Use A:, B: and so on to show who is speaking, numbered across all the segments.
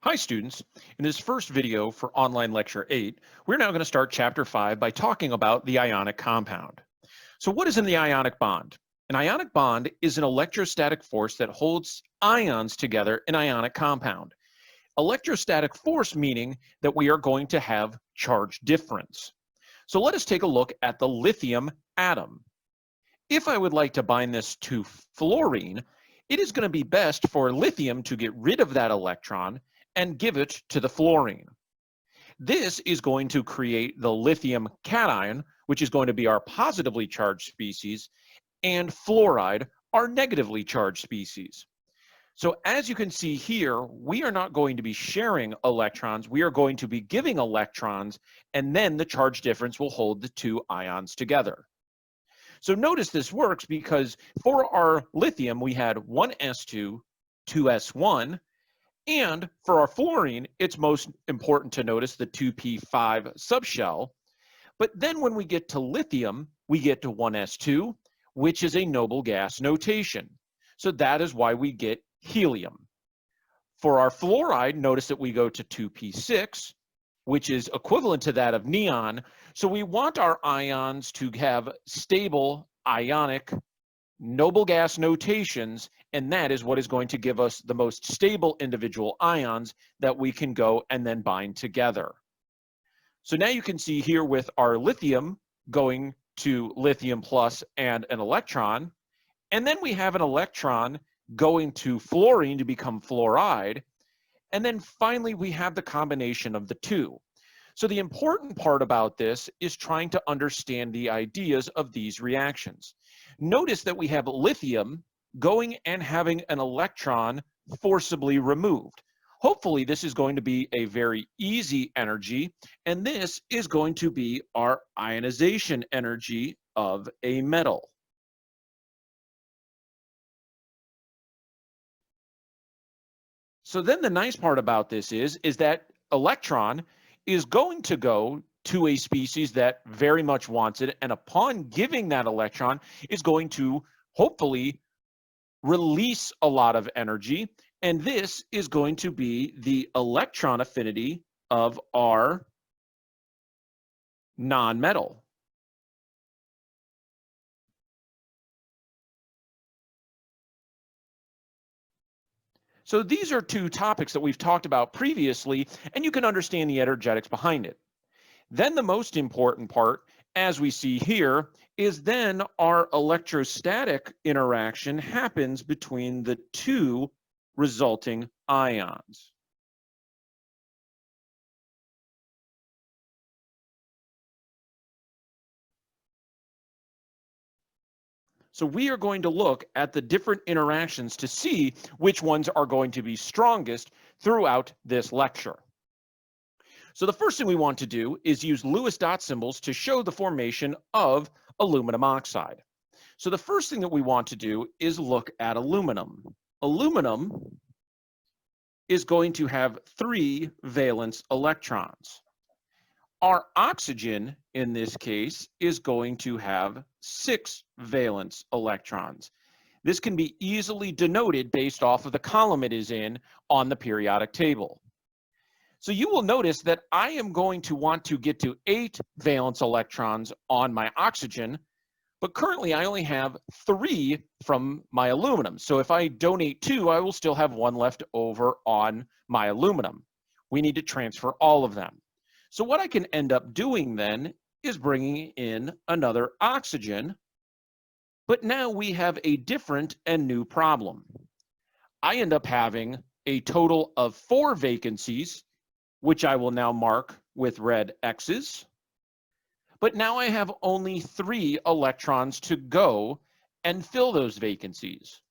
A: Hi students, in this first video for online lecture 8, we're now going to start chapter 5 by talking about the ionic compound. So what is in the ionic bond? An ionic bond is an electrostatic force that holds ions together in an ionic compound. Electrostatic force meaning that we are going to have charge difference. So let us take a look at the lithium atom. If I would like to bind this to fluorine, it is going to be best for lithium to get rid of that electron and give it to the fluorine. This is going to create the lithium cation, which is going to be our positively charged species, and fluoride, our negatively charged species. So as you can see here, we are not going to be sharing electrons, we are going to be giving electrons, and then the charge difference will hold the two ions together. So notice this works because for our lithium, we had one S2, two S1, and for our fluorine, it's most important to notice the 2p5 subshell. But then when we get to lithium, we get to 1s2, which is a noble gas notation. So that is why we get helium. For our fluoride, notice that we go to 2p6, which is equivalent to that of neon. So we want our ions to have stable ionic noble gas notations, and that is what is going to give us the most stable individual ions that we can go and then bind together. So now you can see here with our lithium going to lithium plus and an electron, and then we have an electron going to fluorine to become fluoride, and then finally we have the combination of the two. So the important part about this is trying to understand the ideas of these reactions. Notice that we have lithium going and having an electron forcibly removed. Hopefully this is going to be a very easy energy, and this is going to be our ionization energy of a metal. So then the nice part about this is that electron is going to go to a species that very much wants it, and upon giving that electron is going to hopefully release a lot of energy, and this is going to be the electron affinity of our nonmetal. So these are two topics that we've talked about previously, and you can understand the energetics behind it. Then the most important part, as we see here, is then our electrostatic interaction happens between the two resulting ions. So we are going to look at the different interactions to see which ones are going to be strongest throughout this lecture. So the first thing we want to do is use Lewis dot symbols to show the formation of aluminum oxide. So the first thing that we want to do is look at aluminum. Aluminum is going to have 3 valence electrons. Our oxygen, in this case, is going to have 6 valence electrons. This can be easily denoted based off of the column it is in on the periodic table. So you will notice that I am going to want to get to 8 valence electrons on my oxygen, but currently I only have 3 from my aluminum. So if I donate 2, I will still have 1 left over on my aluminum. We need to transfer all of them. So what I can end up doing then is bringing in another oxygen, but now we have a different and new problem. I end up having a total of 4 vacancies, which I will now mark with red X's. But now I have only 3 electrons to go and fill those vacancies.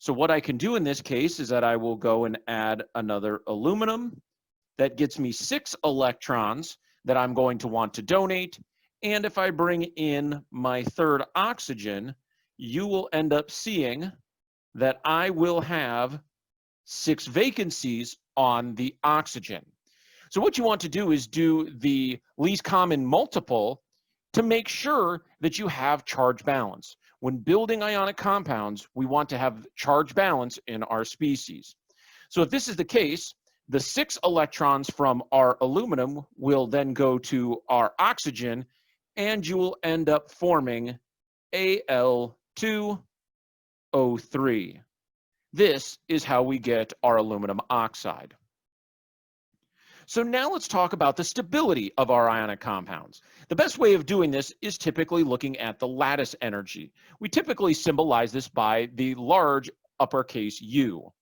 A: So what I can do in this case is that I will go and add another aluminum. That gets me 6 electrons that I'm going to want to donate. And if I bring in my third oxygen, you will end up seeing that I will have 6 vacancies on the oxygen. So what you want to do is do the least common multiple to make sure that you have charge balance. When building ionic compounds, we want to have charge balance in our species. So if this is the case, The 6 electrons from our aluminum will then go to our oxygen, and you will end up forming Al2O3. This is how we get our aluminum oxide. So now let's talk about the stability of our ionic compounds. The best way of doing this is typically looking at the lattice energy. We typically symbolize this by the large uppercase U.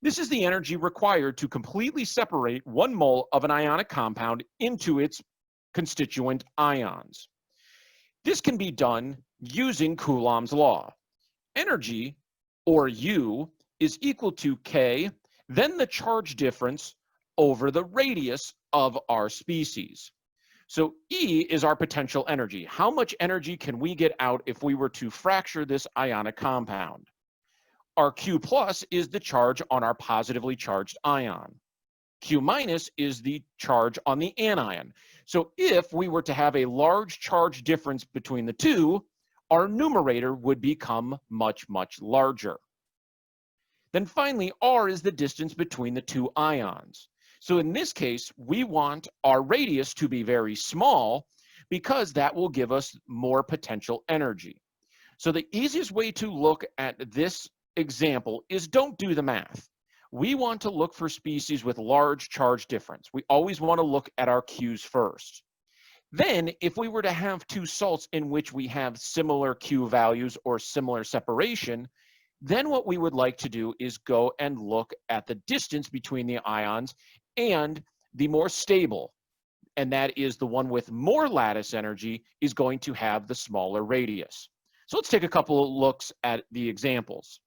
A: This is the energy required to completely separate 1 mole of an ionic compound into its constituent ions. This can be done using Coulomb's law. Energy, or U, is equal to K, then the charge difference over the radius of our species. So E is our potential energy. How much energy can we get out if we were to fracture this ionic compound? Our Q plus is the charge on our positively charged ion. Q minus is the charge on the anion. So if we were to have a large charge difference between the two, our numerator would become much, much larger. Then finally, R is the distance between the two ions. So in this case, we want our radius to be very small because that will give us more potential energy. So the easiest way to look at this example is don't do the math. We want to look for species with large charge difference. We always want to look at our Q's first. Then, if we were to have 2 salts in which we have similar Q values or similar separation, then what we would like to do is go and look at the distance between the ions and the more stable, and that is the one with more lattice energy is going to have the smaller radius. So let's take a couple of looks at the examples.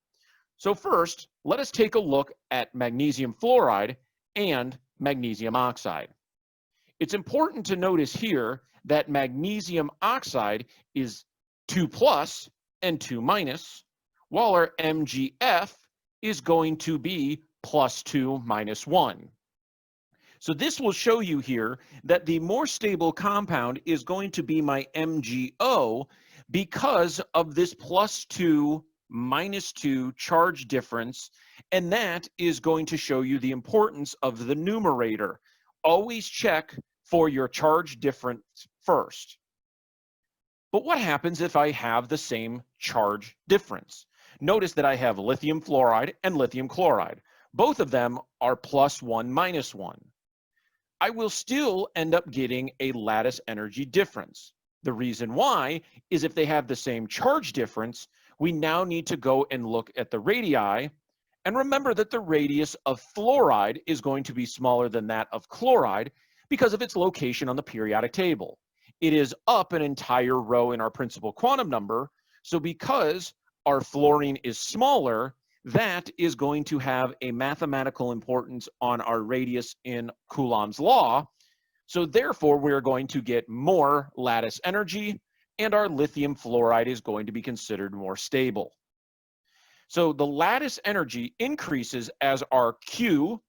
A: So first, let us take a look at magnesium fluoride and magnesium oxide. It's important to notice here that magnesium oxide is 2 plus and 2 minus, while our MgF is going to be plus 2 minus 1. So this will show you here that the more stable compound is going to be my MgO because of this plus 2 minus 2 charge difference, and that is going to show you the importance of the numerator. Always check for your charge difference first. But what happens if I have the same charge difference? Notice that I have lithium fluoride and lithium chloride. Both of them are plus 1 minus 1. I will still end up getting a lattice energy difference. The reason why is if they have the same charge difference, we now need to go and look at the radii, and remember that the radius of fluoride is going to be smaller than that of chloride because of its location on the periodic table. It is up an entire row in our principal quantum number, so because our fluorine is smaller, that is going to have a mathematical importance on our radius in Coulomb's law. So therefore, we're going to get more lattice energy, and our lithium fluoride is going to be considered more stable. So the lattice energy increases as our Q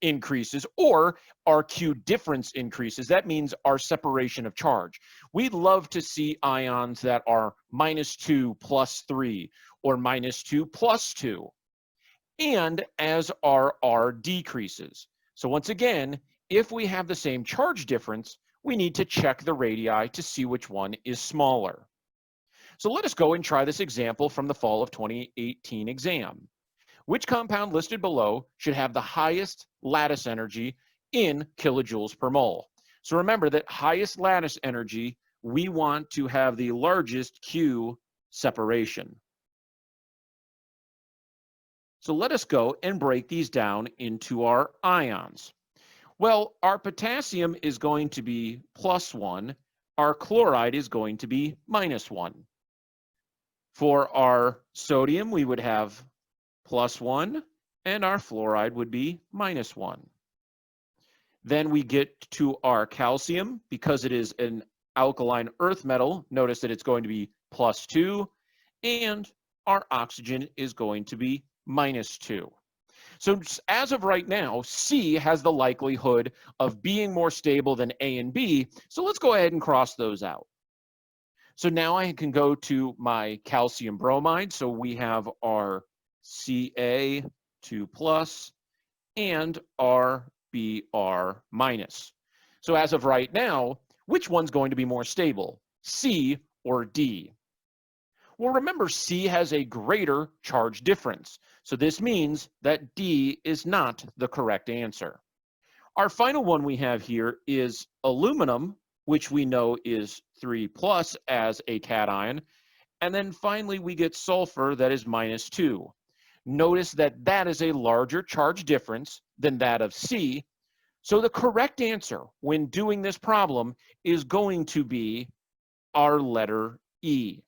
A: increases or our Q difference increases. That means our separation of charge. We'd love to see ions that are -2 plus 3 or -2 plus 2. And as our R decreases. So once again, if we have the same charge difference, we need to check the radii to see which one is smaller. So let us go and try this example from the fall of 2018 exam. Which compound listed below should have the highest lattice energy in kilojoules per mole? So remember that highest lattice energy, we want to have the largest Q separation. So let us go and break these down into our ions. Well, our potassium is going to be +1, our chloride is going to be -1. For our sodium, we would have +1, and our fluoride would be -1. Then we get to our calcium. Because it is an alkaline earth metal, notice that it's going to be +2, and our oxygen is going to be -2. So as of right now, C has the likelihood of being more stable than A and B. So let's go ahead and cross those out. So now I can go to my calcium bromide. So we have our Ca2+, and RBr minus. So as of right now, which one's going to be more stable, C or D? Well, remember, C has a greater charge difference. So this means that D is not the correct answer. Our final one we have here is aluminum, which we know is 3 plus as a cation. And then finally, we get sulfur that is -2. Notice that that is a larger charge difference than that of C. So the correct answer when doing this problem is going to be our letter E.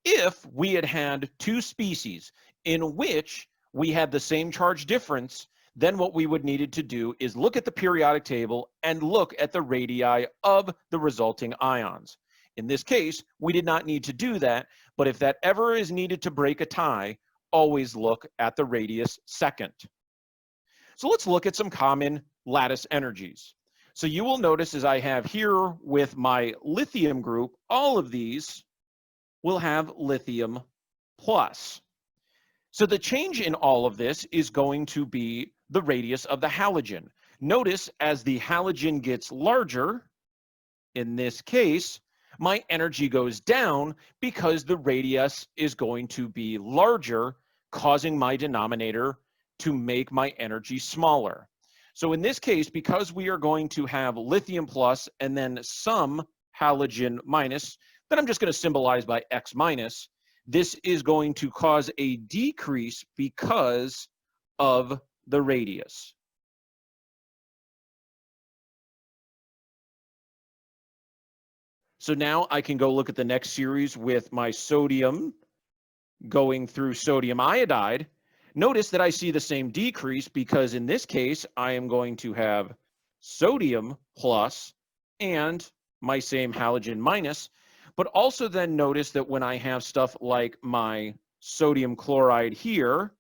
A: If we had had two species in which we had the same charge difference, then what we would needed to do is look at the periodic table and look at the radii of the resulting ions. In this case, we did not need to do that, but if that ever is needed to break a tie, always look at the radius second. So let's look at some common lattice energies. So you will notice as I have here with my lithium group, all of these will have lithium plus. So the change in all of this is going to be the radius of the halogen. Notice as the halogen gets larger, in this case, my energy goes down because the radius is going to be larger, causing my denominator to make my energy smaller. So in this case, because we are going to have lithium plus and then some halogen minus, that I'm just going to symbolize by X minus, this is going to cause a decrease because of the radius. So now I can go look at the next series with my sodium going through sodium iodide. Notice that I see the same decrease because in this case, I am going to have sodium plus and my same halogen minus. But also then notice that when I have stuff like my sodium chloride here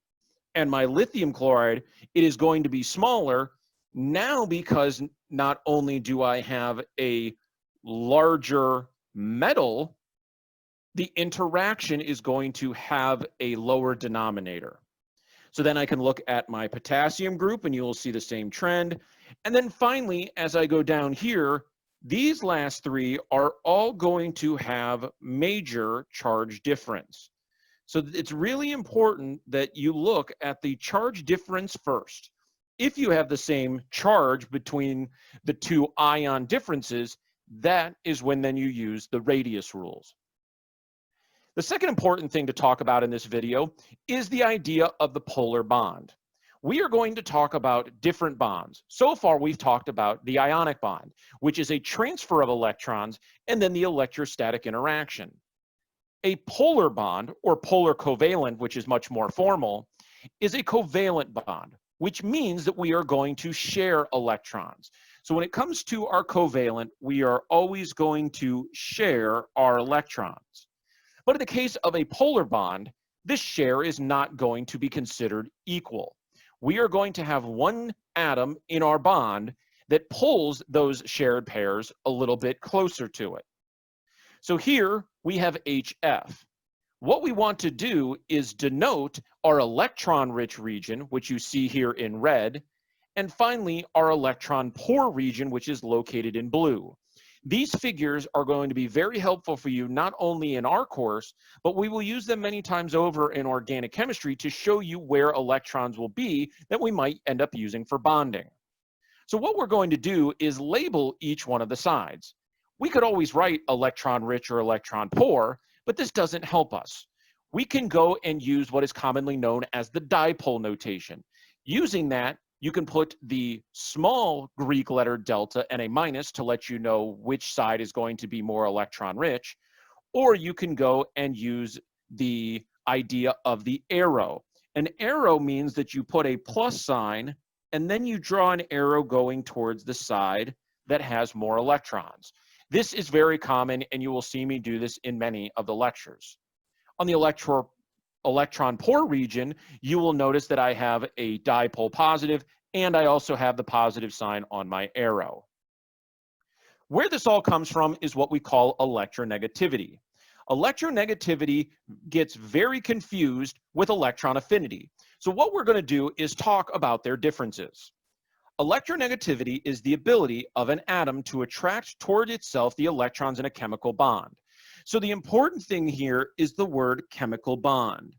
A: and my lithium chloride, it is going to be smaller now because not only do I have a larger metal, the interaction is going to have a lower denominator. So then I can look at my potassium group and you will see the same trend. And then finally, as I go down here, these last three are all going to have major charge difference. So it's really important that you look at the charge difference first. If you have the same charge between the two ion differences, that is when then you use the radius rules. The second important thing to talk about in this video is the idea of the polar bond. We are going to talk about different bonds. So far, we've talked about the ionic bond, which is a transfer of electrons and then the electrostatic interaction. A polar bond, or polar covalent, which is much more formal, is a covalent bond, which means that we are going to share electrons. So when it comes to our covalent, we are always going to share our electrons. But in the case of a polar bond, this share is not going to be considered equal. We are going to have one atom in our bond that pulls those shared pairs a little bit closer to it. So here we have HF. What we want to do is denote our electron-rich region, which you see here in red, and finally our electron-poor region, which is located in blue. These figures are going to be very helpful for you, not only in our course, but we will use them many times over in organic chemistry to show you where electrons will be that we might end up using for bonding. So what we're going to do is label each one of the sides. We could always write electron-rich or electron-poor, but this doesn't help us. We can go and use what is commonly known as the dipole notation. Using that, you can put the small Greek letter delta and a minus to let you know which side is going to be more electron-rich, or you can go and use the idea of the arrow. An arrow means that you put a plus sign and then you draw an arrow going towards the side that has more electrons. This is very common, and you will see me do this in many of the lectures. On the electron-poor region, you will notice that I have a dipole positive, and I also have the positive sign on my arrow. Where this all comes from is what we call electronegativity. Electronegativity gets very confused with electron affinity. So what we're going to do is talk about their differences. Electronegativity is the ability of an atom to attract toward itself the electrons in a chemical bond. So the important thing here is the word chemical bond.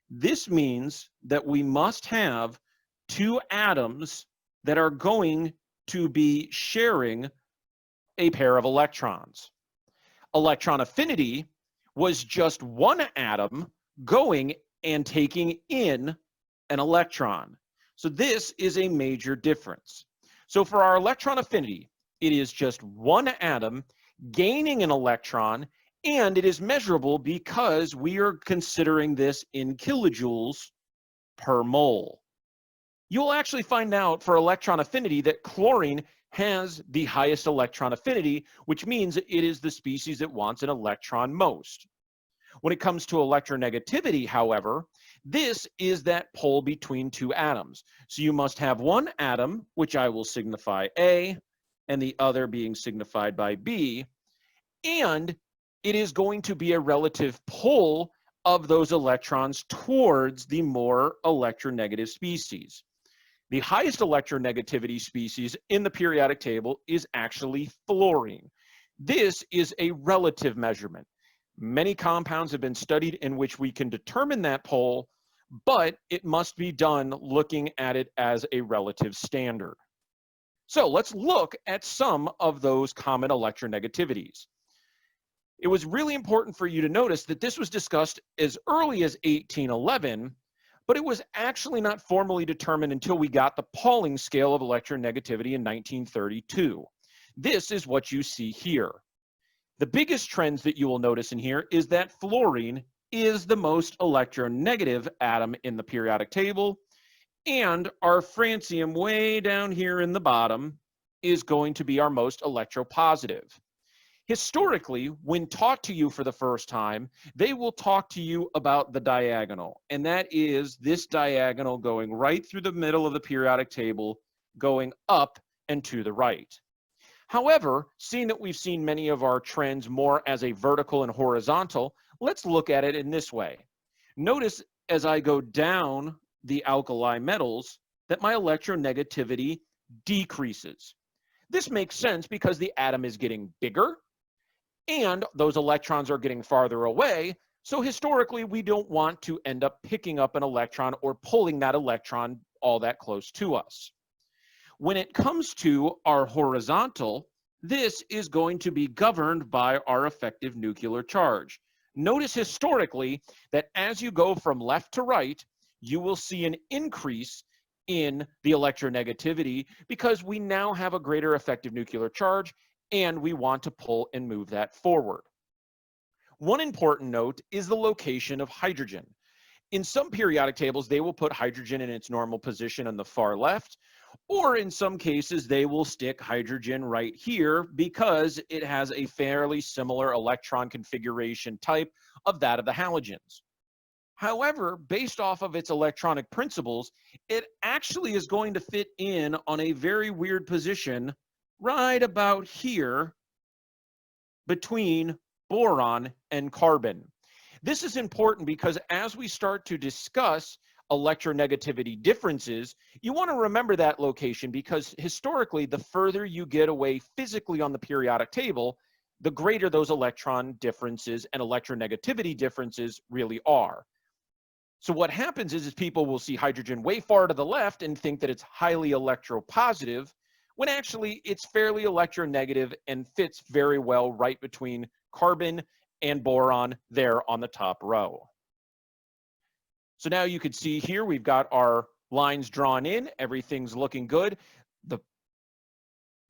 A: This means that we must have two atoms that are going to be sharing a pair of electrons. Electron affinity was just one atom going and taking in an electron. So this is a major difference. So for our electron affinity, it is just one atom gaining an electron, and it is measurable because we are considering this in kilojoules per mole. You will actually find out for electron affinity that chlorine has the highest electron affinity, which means it is the species that wants an electron most. When it comes to electronegativity, however, this is that pole between two atoms. So you must have one atom, which I will signify A, and the other being signified by B, and it is going to be a relative pull of those electrons towards the more electronegative species. The highest electronegativity species in the periodic table is actually fluorine. This is a relative measurement. Many compounds have been studied in which we can determine that pole, but it must be done looking at it as a relative standard. So let's look at some of those common electronegativities. It was really important for you to notice that this was discussed as early as 1811, but it was actually not formally determined until we got the Pauling scale of electronegativity in 1932. This is what you see here. The biggest trends that you will notice in here is that fluorine is the most electronegative atom in the periodic table, and our francium way down here in the bottom is going to be our most electropositive. Historically, when taught to you for the first time, they will talk to you about the diagonal, and that is this diagonal going right through the middle of the periodic table, going up and to the right. However, seeing that we've seen many of our trends more as a vertical and horizontal, let's look at it in this way. Notice as I go down the alkali metals that my electronegativity decreases. This makes sense because the atom is getting bigger and those electrons are getting farther away. So historically, we don't want to end up picking up an electron or pulling that electron all that close to us. When it comes to our horizontal, this is going to be governed by our effective nuclear charge. Notice historically that as you go from left to right, you will see an increase in the electronegativity because we now have a greater effective nuclear charge and we want to pull and move that forward. One important note is the location of hydrogen. In some periodic tables, they will put hydrogen in its normal position on the far left, or in some cases, they will stick hydrogen right here because it has a fairly similar electron configuration type of that of the halogens. However, based off of its electronic principles, it actually is going to fit in on a very weird position right about here between boron and carbon. This is important because as we start to discuss electronegativity differences, you want to remember that location because historically, the further you get away physically on the periodic table, the greater those electron differences and electronegativity differences really are. So what happens is people will see hydrogen way far to the left and think that it's highly electropositive, when actually it's fairly electronegative and fits very well right between carbon and boron there on the top row. So now you can see here, we've got our lines drawn in, everything's looking good. The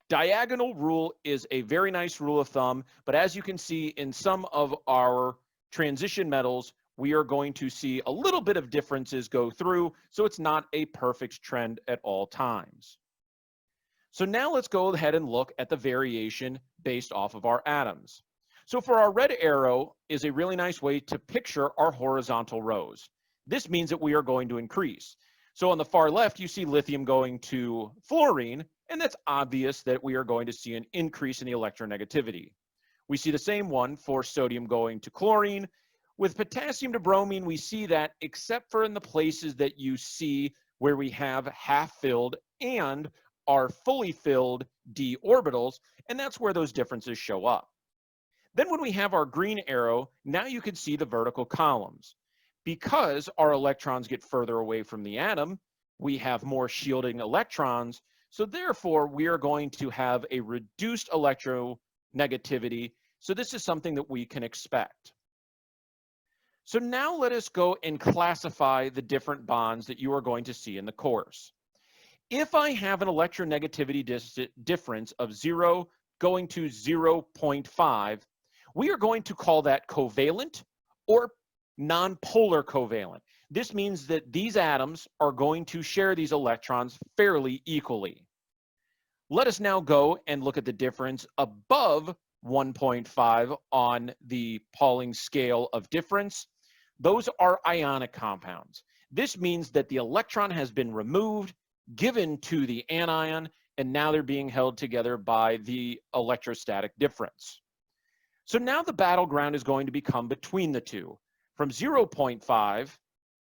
A: diagonal rule is a very nice rule of thumb, but as you can see in some of our transition metals, we are going to see a little bit of differences go through, so it's not a perfect trend at all times. So now let's go ahead and look at the variation based off of our atoms. So for our red arrow is a really nice way to picture our horizontal rows. This means that we are going to increase. So on the far left, you see lithium going to fluorine, and that's obvious that we are going to see an increase in the electronegativity. We see the same one for sodium going to chlorine. With potassium to bromine, we see that except for in the places that you see where we have half-filled and are fully filled d orbitals, and that's where those differences show up. Then when we have our green arrow, now you can see the vertical columns. Because our electrons get further away from the atom, we have more shielding electrons, so therefore we are going to have a reduced electronegativity, so this is something that we can expect. So now let us go and classify the different bonds that you are going to see in the course. If I have an electronegativity difference of 0 going to 0.5, we are going to call that covalent or nonpolar covalent. This means that these atoms are going to share these electrons fairly equally. Let us now go and look at the difference above 1.5 on the Pauling scale of difference. Those are ionic compounds. This means that the electron has been removed, given to the anion, and now they're being held together by the electrostatic difference. So now the battleground is going to become between the two. From 0.5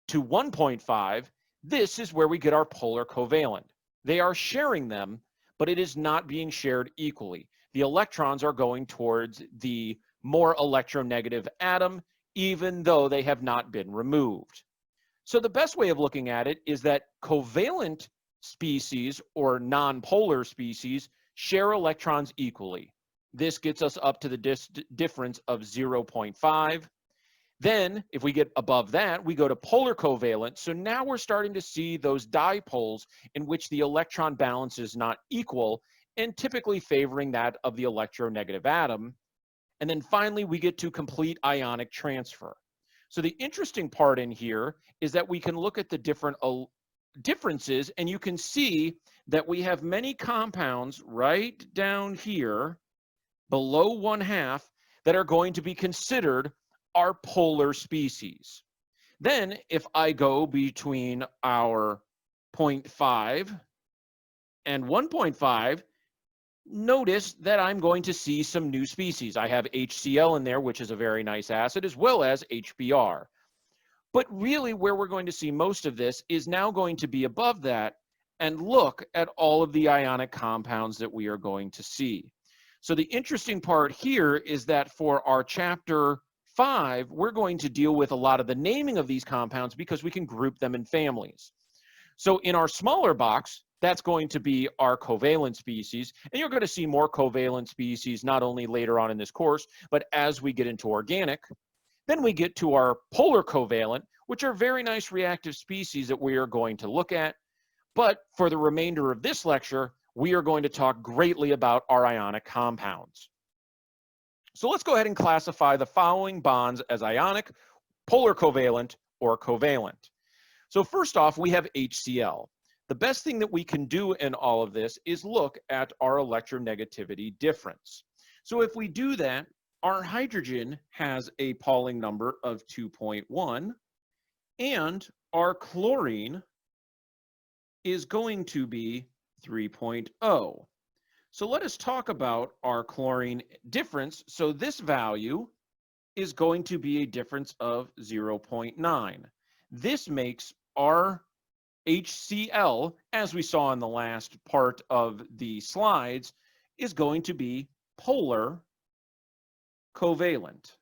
A: to 1.5, this is where we get our polar covalent. They are sharing them, but it is not being shared equally. The electrons are going towards the more electronegative atom, even though they have not been removed. So the best way of looking at it is that covalent species or nonpolar species share electrons equally. This gets us up to the difference of 0.5. Then, if we get above that, we go to polar covalent. So now we're starting to see those dipoles in which the electron balance is not equal and typically favoring that of the electronegative atom. And then finally, we get to complete ionic transfer. So the interesting part in here is that we can look at the different differences, and you can see that we have many compounds right down here below 1/2 that are going to be considered our polar species. Then if I go between our 0.5 and 1.5, notice that I'm going to see some new species. I have HCl in there, which is a very nice acid, as well as HBr. But really where we're going to see most of this is now going to be above that, and look at all of the ionic compounds that we are going to see. So the interesting part here is that for our chapter 5, we're going to deal with a lot of the naming of these compounds because we can group them in families. So in our smaller box, that's going to be our covalent species, and you're going to see more covalent species not only later on in this course, but as we get into organic. Then we get to our polar covalent, which are very nice reactive species that we are going to look at. But for the remainder of this lecture, we are going to talk greatly about our ionic compounds. So let's go ahead and classify the following bonds as ionic, polar covalent, or covalent. So first off, we have HCl. The best thing that we can do in all of this is look at our electronegativity difference. So if we do that, our hydrogen has a Pauling number of 2.1, and our chlorine is going to be 3.0. So let us talk about our chlorine difference. So this value is going to be a difference of 0.9. This makes our HCl, as we saw in the last part of the slides, is going to be polar covalent.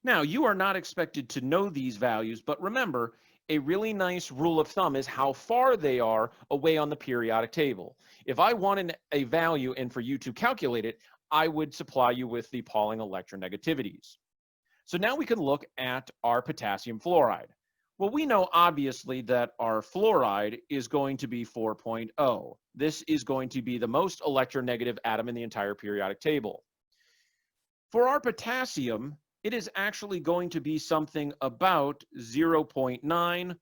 A: Now, you are not expected to know these values, but remember, a really nice rule of thumb is how far they are away on the periodic table. If I wanted a value and for you to calculate it, I would supply you with the Pauling electronegativities. So now we can look at our potassium fluoride. Well, we know obviously that our fluoride is going to be 4.0. This is going to be the most electronegative atom in the entire periodic table. For our potassium, it is actually going to be something about 0.9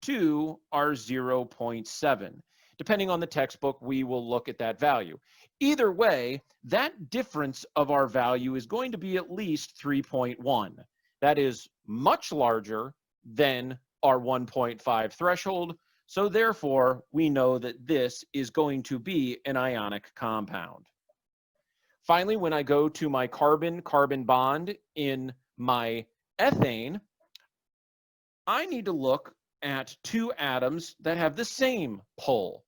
A: to our 0.7. Depending on the textbook, we will look at that value. Either way, that difference of our value is going to be at least 3.1. That is much larger than our 1.5 threshold, so therefore we know that this is going to be an ionic compound. Finally, when I go to my carbon-carbon bond in my ethane, I need to look at two atoms that have the same pull.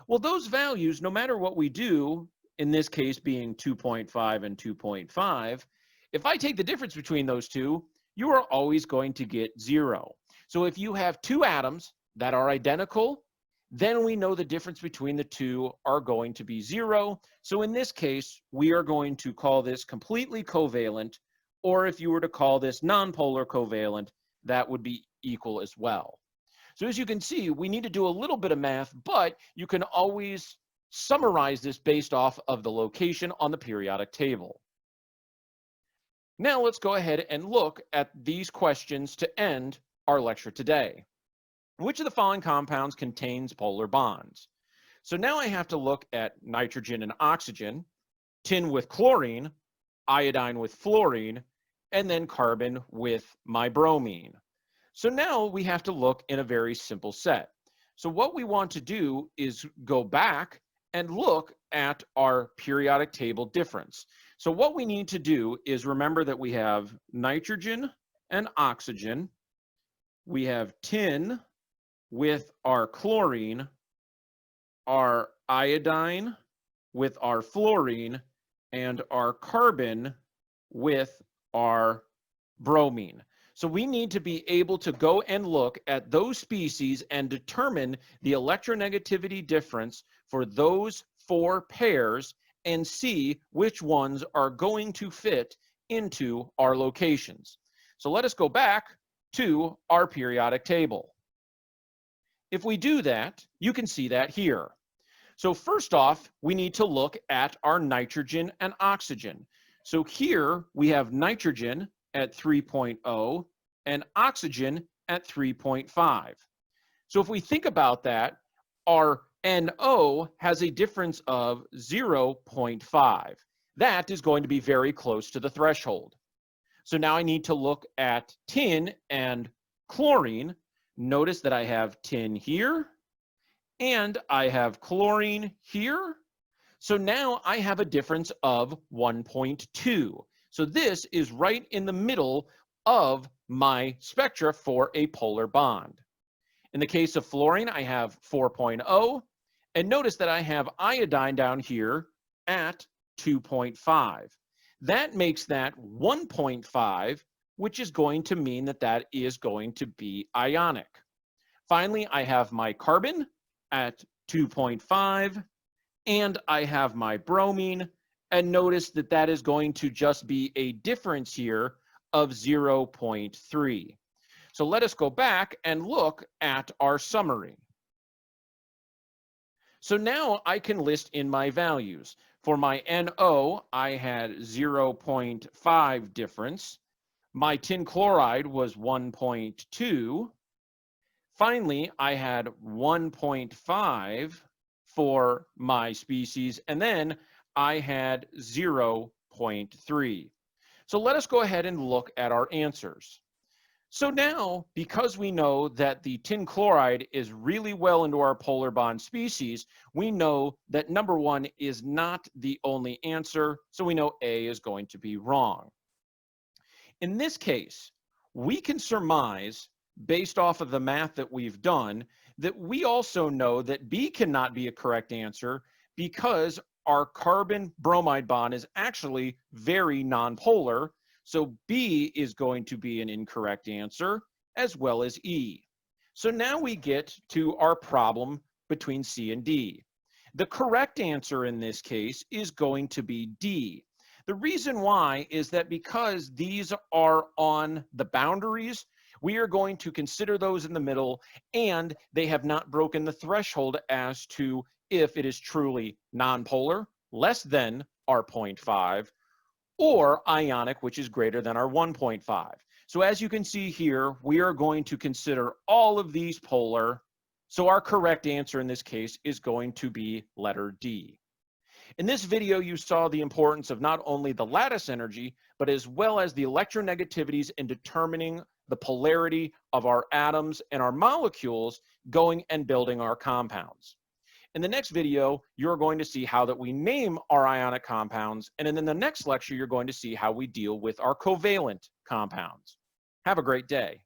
A: Well, those values, no matter what we do, in this case being 2.5 and 2.5, if I take the difference between those two, you are always going to get 0. So if you have two atoms that are identical, then we know the difference between the two are going to be 0. So in this case, we are going to call this completely covalent, or if you were to call this nonpolar covalent, that would be equal as well. So as you can see, we need to do a little bit of math, but you can always summarize this based off of the location on the periodic table. Now let's go ahead and look at these questions to end our lecture today. Which of the following compounds contains polar bonds? So now I have to look at nitrogen and oxygen, tin with chlorine, iodine with fluorine, and then carbon with my bromine. So now we have to look in a very simple set. So what we want to do is go back and look at our periodic table difference. So what we need to do is remember that we have nitrogen and oxygen. We have tin with our chlorine, our iodine with our fluorine, and our carbon with our bromine. So we need to be able to go and look at those species and determine the electronegativity difference for those 4 pairs and see which ones are going to fit into our locations. So let us go back to our periodic table. If we do that, you can see that here. So first off, we need to look at our nitrogen and oxygen. So here we have nitrogen at 3.0 and oxygen at 3.5. So if we think about that, our NO has a difference of 0.5. That is going to be very close to the threshold. So now I need to look at tin and chlorine. Notice that I have tin here and I have chlorine here. So now I have a difference of 1.2. So this is right in the middle of my spectra for a polar bond. In the case of fluorine, I have 4.0. And notice that I have iodine down here at 2.5. That makes that 1.5, which is going to mean that that is going to be ionic. Finally, I have my carbon at 2.5, and I have my bromine, and notice that that is going to just be a difference here of 0.3. So let us go back and look at our summary. So now I can list in my values. For my NO, I had 0.5 difference. My tin chloride was 1.2. Finally, I had 1.5 for my species, and then I had 0.3. So let us go ahead and look at our answers. So now, because we know that the tin chloride is really well into our polar bond species, we know that number 1 is not the only answer, so we know A is going to be wrong. In this case, we can surmise, based off of the math that we've done, that we also know that B cannot be a correct answer because our carbon bromide bond is actually very nonpolar. So B is going to be an incorrect answer, as well as E. So now we get to our problem between C and D. The correct answer in this case is going to be D. The reason why is that because these are on the boundaries, we are going to consider those in the middle, and they have not broken the threshold as to if it is truly nonpolar, less than our 0.5, or ionic, which is greater than our 1.5. So as you can see here, we are going to consider all of these polar. So our correct answer in this case is going to be letter D. In this video, you saw the importance of not only the lattice energy, but as well as the electronegativities in determining the polarity of our atoms and our molecules going and building our compounds. In the next video, you're going to see how that we name our ionic compounds, and then in the next lecture, you're going to see how we deal with our covalent compounds. Have a great day.